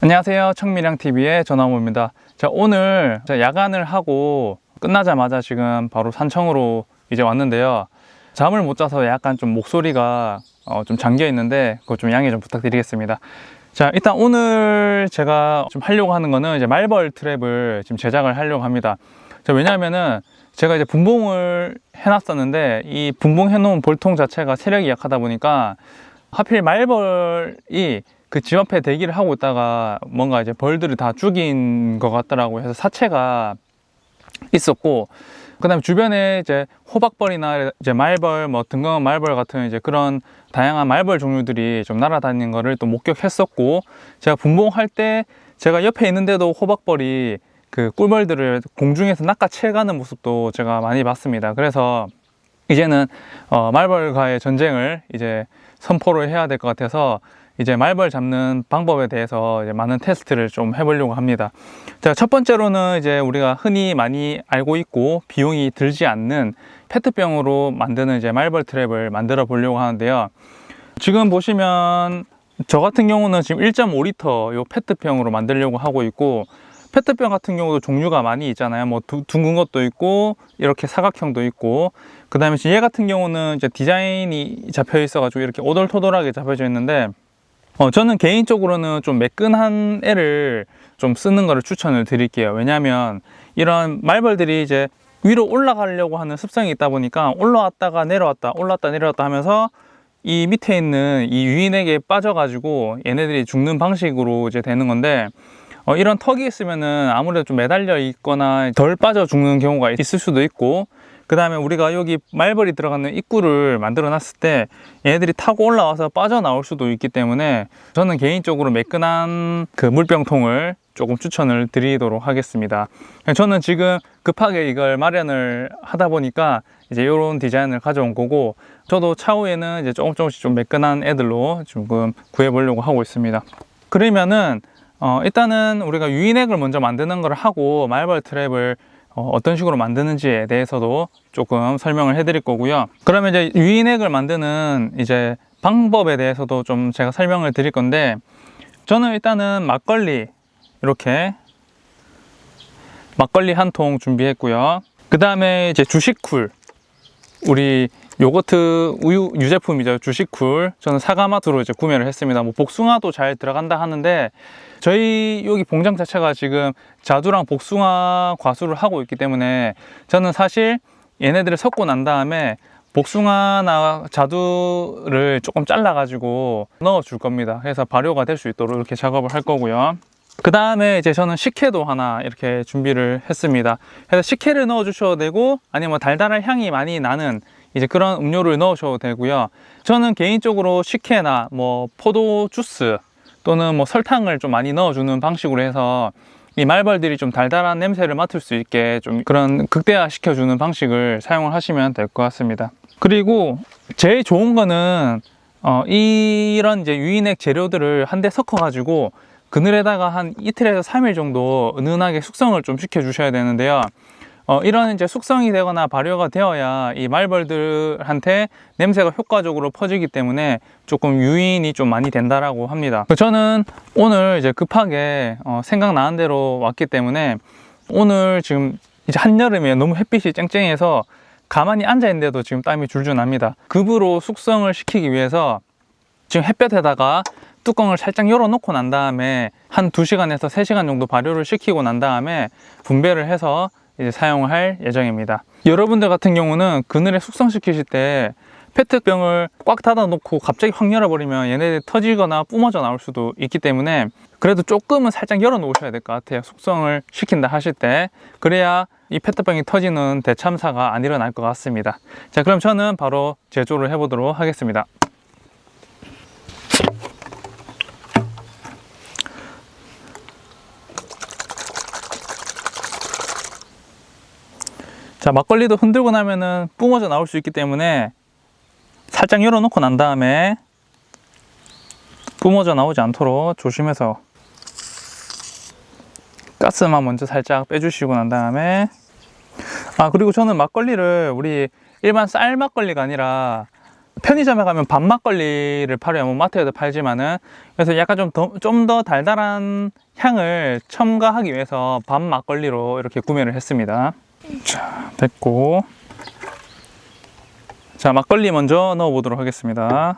안녕하세요, 청미량TV의 전화무입니다. 자, 오늘 야간을 하고 끝나자마자 지금 바로 산청으로 이제 왔는데요. 잠을 못 자서 약간 좀 목소리가 좀 잠겨 있는데 그거 좀 양해 좀 부탁드리겠습니다. 자, 일단 오늘 제가 좀 하려고 하는 거는 이제 말벌 트랩을 지금 제작을 하려고 합니다. 자, 왜냐하면은 제가 이제 분봉을 해놨었는데 이 분봉 해놓은 볼통 자체가 세력이 약하다 보니까 하필 말벌이 그 집 앞에 대기를 하고 있다가 뭔가 이제 벌들을 다 죽인 것 같더라고요. 해서 사체가 있었고, 그 다음에 주변에 이제 호박벌이나 이제 말벌, 뭐 등검은 말벌 같은 이제 그런 다양한 말벌 종류들이 좀 날아다니는 거를 또 목격했었고, 제가 분봉할 때 제가 옆에 있는데도 호박벌이 그 꿀벌들을 공중에서 낚아채가는 모습도 제가 많이 봤습니다. 그래서 이제는 말벌과의 전쟁을 이제 선포를 해야 될 것 같아서 이제 말벌 잡는 방법에 대해서 이제 많은 테스트를 좀 해보려고 합니다. 자, 첫 번째로는 이제 우리가 흔히 많이 알고 있고 비용이 들지 않는 페트병으로 만드는 이제 말벌 트랩을 만들어 보려고 하는데요. 지금 보시면 저 같은 경우는 지금 1.5리터 요 페트병으로 만들려고 하고 있고, 페트병 같은 경우도 종류가 많이 있잖아요. 뭐 둥근 것도 있고 이렇게 사각형도 있고, 그 다음에 얘 같은 경우는 이제 디자인이 잡혀 있어 가지고 이렇게 오돌토돌하게 잡혀져 있는데, 저는 개인적으로는 좀 매끈한 애를 좀 쓰는 거를 추천을 드릴게요. 왜냐하면 이런 말벌들이 이제 위로 올라가려고 하는 습성이 있다 보니까 올라왔다가 내려왔다 올라왔다 내려왔다 하면서 이 밑에 있는 이 유인액에 빠져가지고 얘네들이 죽는 방식으로 이제 되는 건데, 이런 턱이 있으면은 아무래도 좀 매달려 있거나 덜 빠져 죽는 경우가 있을 수도 있고, 그 다음에 우리가 여기 말벌이 들어가는 입구를 만들어 놨을 때 얘네들이 타고 올라와서 빠져나올 수도 있기 때문에 저는 개인적으로 매끈한 그 물병통을 조금 추천을 드리도록 하겠습니다. 저는 지금 급하게 이걸 마련을 하다 보니까 이제 이런 디자인을 가져온 거고, 저도 차후에는 이제 조금씩 좀 매끈한 애들로 지금 구해 보려고 하고 있습니다. 그러면은 일단은 우리가 유인액을 먼저 만드는 걸 하고 말벌 트랩을 어떤 식으로 만드는지에 대해서도 조금 설명을 해드릴 거고요. 그러면 이제 유인액을 만드는 이제 방법에 대해서도 좀 제가 설명을 드릴 건데, 저는 일단은 막걸리 이렇게 막걸리 한 통 준비했고요. 그 다음에 이제 주식쿨, 우리 요거트 우유 유제품이죠. 주식쿨, 저는 사과맛으로 이제 구매를 했습니다. 뭐 복숭아도 잘 들어간다 하는데 저희 여기 공장 자체가 지금 자두랑 복숭아 과수를 하고 있기 때문에 저는 사실 얘네들을 섞고 난 다음에 복숭아나 자두를 조금 잘라 가지고 넣어 줄 겁니다. 그래서 발효가 될 수 있도록 이렇게 작업을 할 거고요. 그 다음에 이제 저는 식혜도 하나 이렇게 준비를 했습니다. 그래서 식혜를 넣어 주셔도 되고, 아니면 달달한 향이 많이 나는 이제 그런 음료를 넣으셔도 되고요. 저는 개인적으로 식혜나 뭐 포도 주스 또는 뭐 설탕을 좀 많이 넣어주는 방식으로 해서 이 말벌들이 좀 달달한 냄새를 맡을 수 있게 좀 그런 극대화 시켜주는 방식을 사용을 하시면 될 것 같습니다. 그리고 제일 좋은 거는 이런 이제 유인액 재료들을 한데 섞어 가지고 그늘에다가 한 이틀에서 3일 정도 은은하게 숙성을 좀 시켜 주셔야 되는데요. 이런 이제 숙성이 되거나 발효가 되어야 이 말벌들한테 냄새가 효과적으로 퍼지기 때문에 조금 유인이 좀 많이 된다라고 합니다. 저는 오늘 이제 급하게 생각나는 대로 왔기 때문에 오늘 지금 이제 한여름에 너무 햇빛이 쨍쨍해서 가만히 앉아 있는데도 지금 땀이 줄줄 납니다. 급으로 숙성을 시키기 위해서 지금 햇볕에다가 뚜껑을 살짝 열어 놓고 난 다음에 한 2시간에서 3시간 정도 발효를 시키고 난 다음에 분배를 해서 이제 사용을 할 예정입니다. 여러분들 같은 경우는 그늘에 숙성시키실 때 페트병을 꽉 닫아 놓고 갑자기 확 열어버리면 얘네들이 터지거나 뿜어져 나올 수도 있기 때문에 그래도 조금은 살짝 열어 놓으셔야 될 것 같아요. 숙성을 시킨다 하실 때. 그래야 이 페트병이 터지는 대참사가 안 일어날 것 같습니다. 자, 그럼 저는 바로 제조를 해보도록 하겠습니다. 자, 막걸리도 흔들고 나면은 뿜어져 나올 수 있기 때문에 살짝 열어놓고 난 다음에 뿜어져 나오지 않도록 조심해서 가스만 먼저 살짝 빼주시고 난 다음에, 그리고 저는 막걸리를 우리 일반 쌀 막걸리가 아니라 편의점에 가면 밤막걸리를 팔아요. 뭐 마트에도 팔지만은. 그래서 약간 좀 더 달달한 향을 첨가하기 위해서 밤막걸리로 이렇게 구매를 했습니다. 자, 됐고. 자, 막걸리 먼저 넣어 보도록 하겠습니다.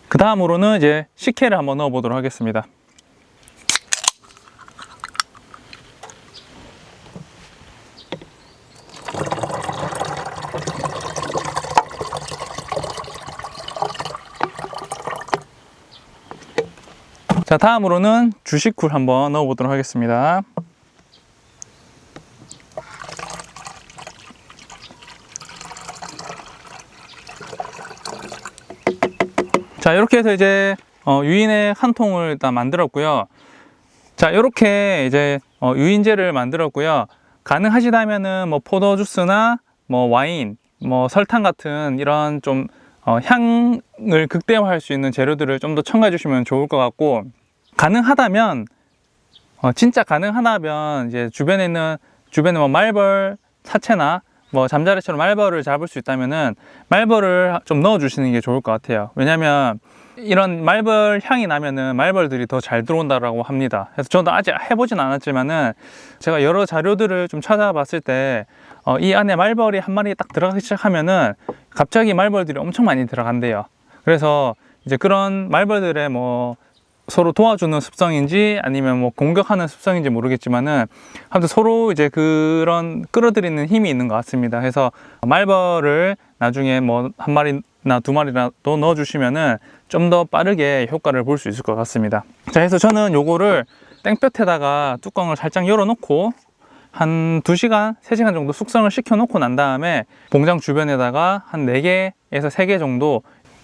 그 다음으로는 이제 식혜를 한번 넣어 보도록 하겠습니다. 자, 다음으로는 주식쿨 한번 넣어 보도록 하겠습니다. 자, 이렇게 해서 이제 유인액 한 통을 일단 만들었고요. 자, 이렇게 이제 유인제를 만들었고요. 가능하시다면은 뭐 포도주스나 뭐 와인, 뭐 설탕 같은 이런 좀 향을 극대화할 수 있는 재료들을 좀 더 첨가해 주시면 좋을 것 같고, 가능하다면 진짜 가능하다면 이제 주변에 뭐 말벌 사체나 뭐 잠자리처럼 말벌을 잡을 수 있다면은 말벌을 좀 넣어 주시는 게 좋을 것 같아요. 왜냐면 이런 말벌 향이 나면은 말벌들이 더 잘 들어온다라고 합니다. 그래서 저도 아직 해보진 않았지만은 제가 여러 자료들을 좀 찾아봤을 때 이 안에 말벌이 한 마리 딱 들어가기 시작하면은 갑자기 말벌들이 엄청 많이 들어간대요. 그래서 이제 그런 말벌들의 뭐 서로 도와주는 습성인지 아니면 뭐 공격하는 습성인지 모르겠지만은 아무튼 서로 이제 그런 끌어들이는 힘이 있는 것 같습니다. 그래서 말벌을 나중에 뭐 한 마리나 두 마리라도 넣어 주시면은 좀 더 빠르게 효과를 볼 수 있을 것 같습니다. 자, 그래서 저는 요거를 땡볕에다가 뚜껑을 살짝 열어 놓고 한 2시간, 3시간 정도 숙성을 시켜 놓고 난 다음에 봉장 주변에다가 한 4개에서 3개 정도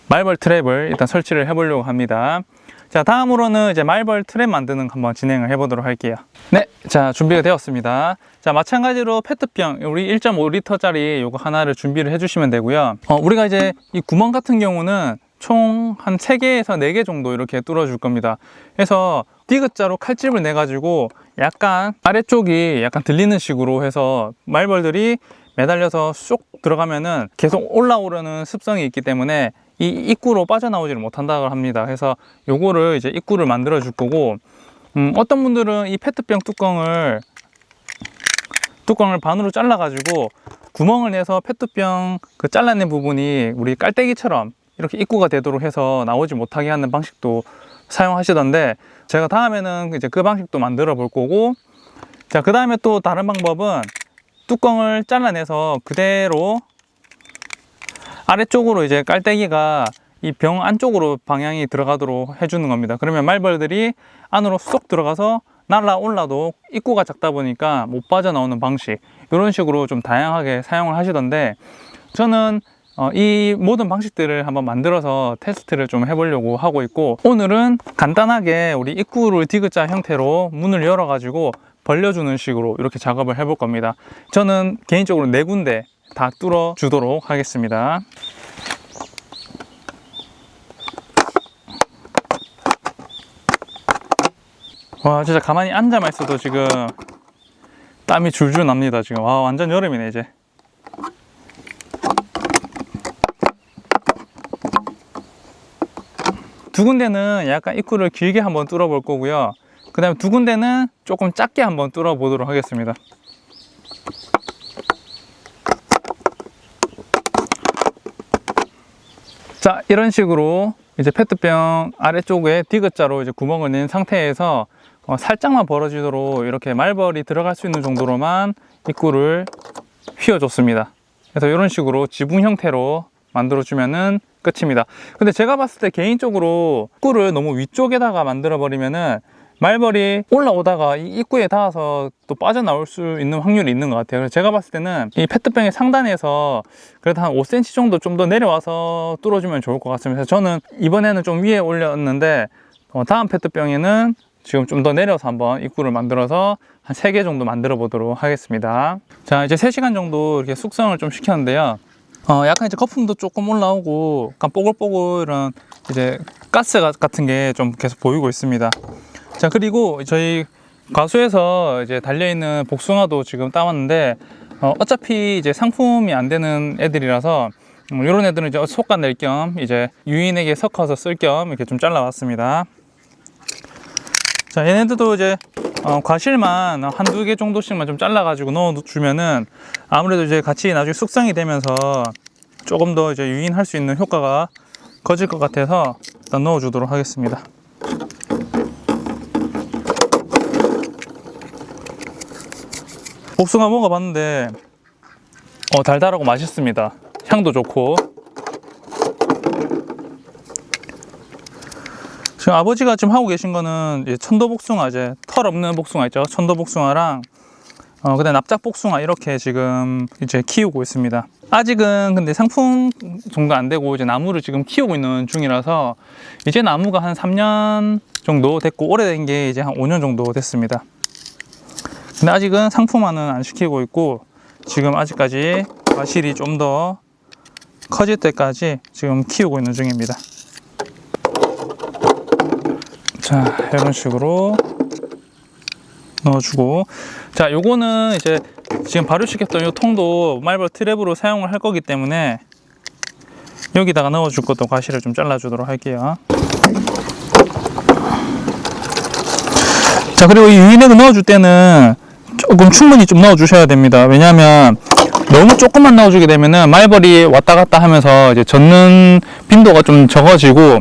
말벌 트랩을 일단 설치를 해 보려고 합니다. 자, 다음으로는 이제 말벌 트랩 만드는 거 한번 진행을 해 보도록 할게요. 네, 자, 준비가 되었습니다. 자, 마찬가지로 페트병 우리 1.5리터짜리 요거 하나를 준비를 해 주시면 되고요. 우리가 이제 이 구멍 같은 경우는 총 한 3개에서 4개 정도 이렇게 뚫어 줄 겁니다. 그래서 디귿자로 칼집을 내 가지고 약간 아래쪽이 약간 들리는 식으로 해서 말벌들이 매달려서 쏙 들어가면은 계속 올라오려는 습성이 있기 때문에 이 입구로 빠져나오지를 못한다고 합니다. 그래서 요거를 이제 입구를 만들어 줄 거고, 어떤 분들은 이 페트병 뚜껑을 반으로 잘라 가지고 구멍을 내서 페트병 그 잘라낸 부분이 우리 깔때기처럼 이렇게 입구가 되도록 해서 나오지 못하게 하는 방식도 사용하시던데, 제가 다음에는 이제 그 방식도 만들어 볼 거고, 자, 그 다음에 또 다른 방법은 뚜껑을 잘라내서 그대로 아래쪽으로 이제 깔때기가 이 병 안쪽으로 방향이 들어가도록 해주는 겁니다. 그러면 말벌들이 안으로 쏙 들어가서 날아올라도 입구가 작다 보니까 못 빠져나오는 방식, 이런 식으로 좀 다양하게 사용을 하시던데, 저는 이 모든 방식들을 한번 만들어서 테스트를 좀 해보려고 하고 있고, 오늘은 간단하게 우리 입구를 디귿자 형태로 문을 열어 가지고 벌려주는 식으로 이렇게 작업을 해볼 겁니다. 저는 개인적으로 4군데 다 뚫어 주도록 하겠습니다. 와, 진짜 가만히 앉아만 있어도 지금 땀이 줄줄 납니다. 지금 와, 완전 여름이네 이제. 두 군데는 약간 입구를 길게 한번 뚫어 볼 거고요. 그 다음에 2군데는 조금 작게 한번 뚫어 보도록 하겠습니다. 자, 이런 식으로 이제 페트병 아래쪽에 디귿자로 이제 구멍을 낸 상태에서 살짝만 벌어지도록 이렇게 말벌이 들어갈 수 있는 정도로만 입구를 휘어줬습니다. 그래서 이런 식으로 지붕 형태로 만들어주면은 끝입니다. 근데 제가 봤을 때 개인적으로 입구를 너무 위쪽에다가 만들어 버리면은 말벌이 올라오다가 이 입구에 닿아서 또 빠져나올 수 있는 확률이 있는 것 같아요. 그래서 제가 봤을 때는 이 페트병의 상단에서 그래도 한 5cm 정도 좀 더 내려와서 뚫어주면 좋을 것 같습니다. 그래서 저는 이번에는 좀 위에 올렸는데 다음 페트병에는 지금 좀 더 내려서 한번 입구를 만들어서 한 3개 정도 만들어 보도록 하겠습니다. 자, 이제 3시간 정도 이렇게 숙성을 좀 시켰는데요. 약간 이제 거품도 조금 올라오고 약간 뽀글뽀글한 이제 가스 같은 게 좀 계속 보이고 있습니다. 자, 그리고 저희 과수에서 이제 달려있는 복숭아도 지금 따왔는데 어차피 이제 상품이 안 되는 애들이라서 이런 애들은 이제 속간 낼 겸 이제 유인에게 섞어서 쓸 겸 이렇게 좀 잘라왔습니다. 자, 얘네들도 이제 과실만 한두 개 정도씩만 좀 잘라가지고 넣어주면은 아무래도 이제 같이 나중에 숙성이 되면서 조금 더 이제 유인할 수 있는 효과가 커질 것 같아서 일단 넣어주도록 하겠습니다. 복숭아 먹어봤는데 달달하고 맛있습니다. 향도 좋고. 지금 아버지가 지금 하고 계신 거는 이제 천도복숭아, 이제 털 없는 복숭아 있죠. 천도복숭아랑 그다음 납작복숭아 이렇게 지금 이제 키우고 있습니다. 아직은 근데 상품 정도 안 되고 이제 나무를 지금 키우고 있는 중이라서 이제 나무가 한 3년 정도 됐고 오래된 게 이제 한 5년 정도 됐습니다. 근데 아직은 상품화는 안 시키고 있고 지금 아직까지 과실이 좀 더 커질 때까지 지금 키우고 있는 중입니다. 자, 이런 식으로 넣어주고, 자, 요거는 이제 지금 발효시켰던 요 통도 말벌 트랩으로 사용을 할 거기 때문에 여기다가 넣어줄 것도 과실을 좀 잘라주도록 할게요. 자, 그리고 이 유인액을 넣어줄 때는 조금 충분히 좀 넣어주셔야 됩니다. 왜냐하면 너무 조금만 넣어주게 되면은 말벌이 왔다 갔다 하면서 이제 젖는 빈도가 좀 적어지고,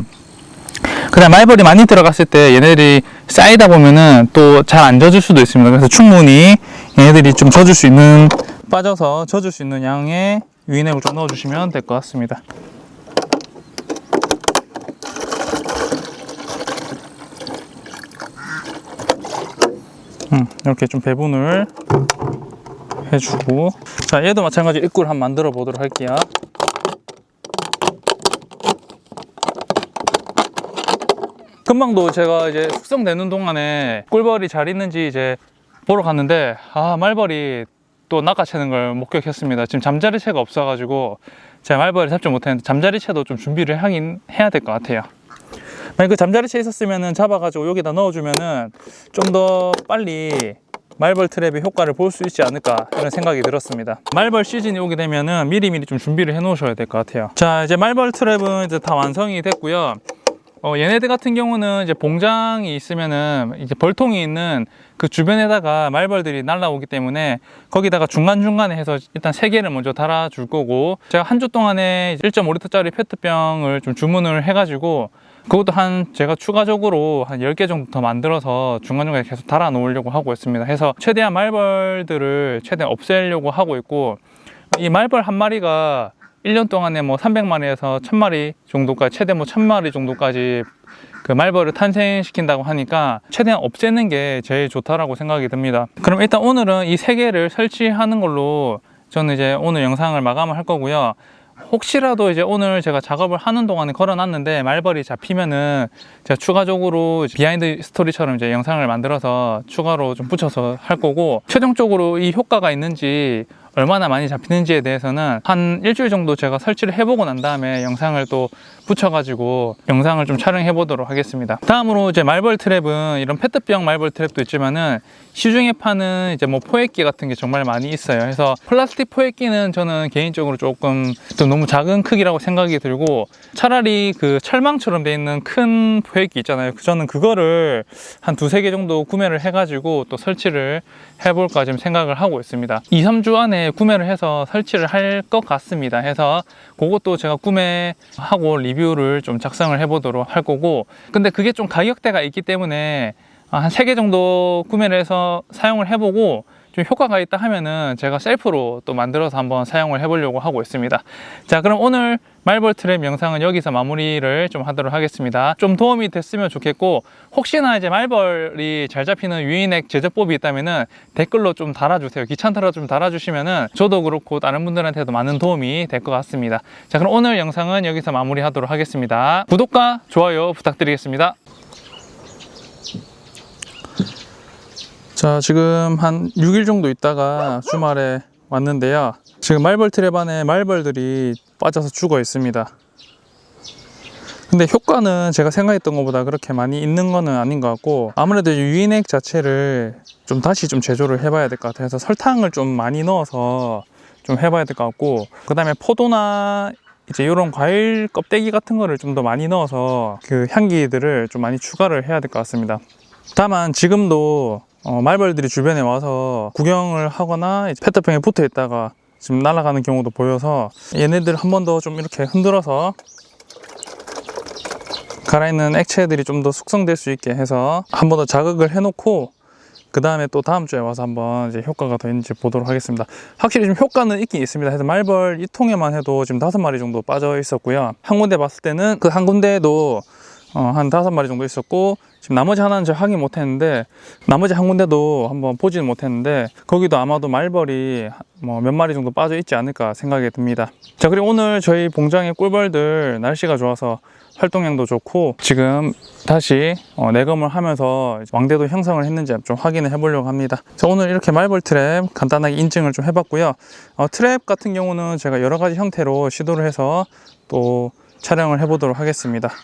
그다음 말벌이 많이 들어갔을 때 얘네들이 쌓이다 보면은 또 잘 안 젖을 수도 있습니다. 그래서 충분히 얘네들이 좀 젖을 수 있는, 빠져서 젖을 수 있는 양의 유인액을 좀 넣어주시면 될 것 같습니다. 이렇게 좀 배분을 해주고, 자, 얘도 마찬가지로 입구를 한번 만들어 보도록 할게요. 금방도 제가 이제 숙성되는 동안에 꿀벌이 잘 있는지 이제 보러 갔는데 말벌이 또 낚아채는 걸 목격했습니다. 지금 잠자리채가 없어가지고 제가 말벌을 잡지 못했는데 잠자리채도 좀 준비를 하긴 해야 될 것 같아요. 만약 그 잠자리채 있었으면은 잡아가지고 여기다 넣어주면은 좀 더 빨리 말벌 트랩의 효과를 볼 수 있지 않을까 이런 생각이 들었습니다. 말벌 시즌이 오게 되면은 미리미리 좀 준비를 해 놓으셔야 될 것 같아요. 자, 이제 말벌 트랩은 이제 다 완성이 됐고요. 얘네들 같은 경우는 이제 봉장이 있으면은 이제 벌통이 있는 그 주변에다가 말벌들이 날라오기 때문에 거기다가 중간중간에 해서 일단 3개를 먼저 달아줄 거고, 제가 한 주 동안에 1.5리터짜리 페트병을 좀 주문을 해가지고 그것도 제가 추가적으로 한 10개 정도 더 만들어서 중간중간에 계속 달아 놓으려고 하고 있습니다. 해서 최대한 말벌들을 최대한 없애려고 하고 있고, 이 말벌 한 마리가 1년 동안에 뭐 300마리에서 1000마리 정도까지, 최대 뭐 1000마리 정도까지 그 말벌을 탄생시킨다고 하니까 최대한 없애는 게 제일 좋다라고 생각이 듭니다. 그럼 일단 오늘은 이 3개를 설치하는 걸로 저는 이제 오늘 영상을 마감을 할 거고요. 혹시라도 이제 오늘 제가 작업을 하는 동안에 걸어놨는데 말벌이 잡히면은 제가 추가적으로 비하인드 스토리처럼 이제 영상을 만들어서 추가로 좀 붙여서 할 거고, 최종적으로 이 효과가 있는지 얼마나 많이 잡히는지에 대해서는 한 일주일 정도 제가 설치를 해보고 난 다음에 영상을 또 붙여가지고 영상을 좀 촬영해 보도록 하겠습니다. 다음으로 이제 말벌 트랩은 이런 페트병 말벌 트랩도 있지만은 시중에 파는 이제 뭐 포획기 같은 게 정말 많이 있어요. 그래서 플라스틱 포획기는 저는 개인적으로 조금 좀 너무 작은 크기라고 생각이 들고, 차라리 그 철망처럼 돼 있는 큰 포획기 있잖아요. 저는 그거를 한 2-3개 정도 구매를 해가지고 또 설치를 해볼까 지금 생각을 하고 있습니다. 2-3주 안에 구매를 해서 설치를 할 것 같습니다. 해서 그것도 제가 구매하고 리뷰를 좀 작성을 해보도록 할 거고, 근데 그게 좀 가격대가 있기 때문에 한 3개 정도 구매를 해서 사용을 해보고 좀 효과가 있다 하면은 제가 셀프로 또 만들어서 한번 사용을 해보려고 하고 있습니다. 자, 그럼 오늘 말벌 트랩 영상은 여기서 마무리를 좀 하도록 하겠습니다. 좀 도움이 됐으면 좋겠고, 혹시나 이제 말벌이 잘 잡히는 유인액 제조법이 있다면은 댓글로 좀 달아주세요. 귀찮더라도 좀 달아주시면은 저도 그렇고 다른 분들한테도 많은 도움이 될 것 같습니다. 자, 그럼 오늘 영상은 여기서 마무리하도록 하겠습니다. 구독과 좋아요 부탁드리겠습니다. 자, 지금 한 6일 정도 있다가 주말에 왔는데요. 지금 말벌 트랩 안에 말벌들이 빠져서 죽어 있습니다. 근데 효과는 제가 생각했던 것보다 그렇게 많이 있는 거는 아닌 것 같고, 아무래도 유인액 자체를 좀 다시 좀 제조를 해봐야 될 것 같아요. 그래서 설탕을 좀 많이 넣어서 좀 해봐야 될 것 같고, 그 다음에 포도나 이제 이런 과일 껍데기 같은 거를 좀 더 많이 넣어서 그 향기들을 좀 많이 추가를 해야 될 것 같습니다. 다만 지금도 말벌들이 주변에 와서 구경을 하거나 이제 페트병에 붙어 있다가 지금 날아가는 경우도 보여서, 얘네들 한 번 더 좀 이렇게 흔들어서 갈아있는 액체들이 좀 더 숙성될 수 있게 해서 한 번 더 자극을 해놓고, 그 다음에 또 다음 주에 와서 한번 이제 효과가 더 있는지 보도록 하겠습니다. 확실히 좀 효과는 있긴 있습니다. 그래서 말벌 이 통에만 해도 지금 5마리 정도 빠져 있었고요. 한 군데 봤을 때는 그 한 군데에도 한 5마리 정도 있었고, 지금 나머지 하나는 제가 확인 못 했는데, 나머지 한 군데도 한번 보지는 못했는데, 거기도 아마도 말벌이 뭐 몇 마리 정도 빠져 있지 않을까 생각이 듭니다. 자, 그리고 오늘 저희 봉장의 꿀벌들 날씨가 좋아서 활동량도 좋고, 지금 다시 내검을 하면서 왕대도 형성을 했는지 좀 확인을 해보려고 합니다. 자, 오늘 이렇게 말벌 트랩 간단하게 인증을 좀 해봤고요. 트랩 같은 경우는 제가 여러 가지 형태로 시도를 해서 또 촬영을 해보도록 하겠습니다.